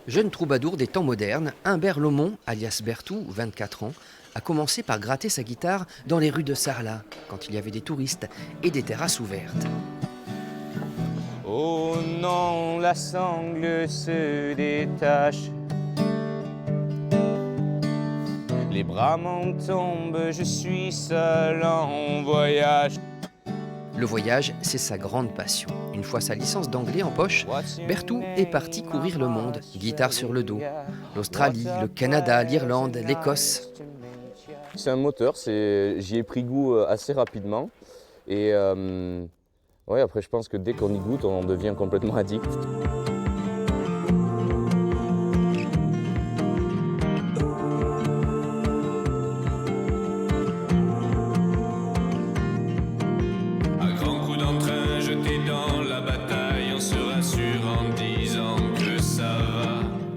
Jeune troubadour des temps modernes, Humbert Lomont, alias Bertou, 24 ans, a commencé par gratter sa guitare dans les rues de Sarlat, quand il y avait des touristes et des terrasses ouvertes. Oh non, la sangle se détache. Les bras m'en tombent, je suis seul en voyage. Le voyage, c'est sa grande passion. Une fois sa licence d'anglais en poche, Bertou est parti courir le monde, guitare sur le dos. L'Australie, le Canada, l'Irlande, l'Écosse. C'est un moteur, j'y ai pris goût assez rapidement. Et ouais, après je pense que dès qu'on y goûte, on devient complètement addict.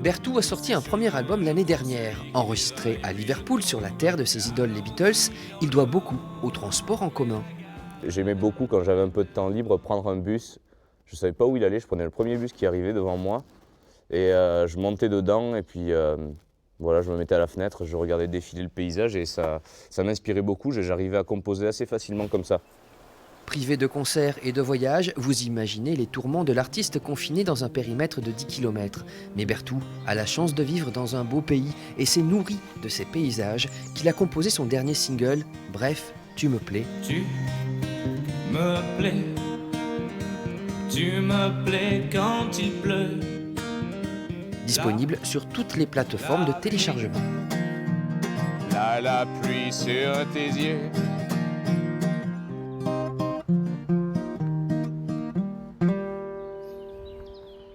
Bertou a sorti un premier album l'année dernière. Enregistré à Liverpool sur la terre de ses idoles les Beatles, il doit beaucoup au transport en commun. J'aimais beaucoup quand j'avais un peu de temps libre prendre un bus. Je ne savais pas où il allait, je prenais le premier bus qui arrivait devant moi et je montais dedans et puis voilà, je me mettais à la fenêtre, je regardais défiler le paysage et ça m'inspirait beaucoup, j'arrivais à composer assez facilement comme ça. Privé de concerts et de voyages, vous imaginez les tourments de l'artiste confiné dans un périmètre de 10 km. Mais Bertou a la chance de vivre dans un beau pays et c'est nourri de ces paysages qu'il a composé son dernier single, Bref, tu me plais. Tu me plais, tu me plais quand il pleut. Disponible sur toutes les plateformes de téléchargement. La pluie sur tes yeux.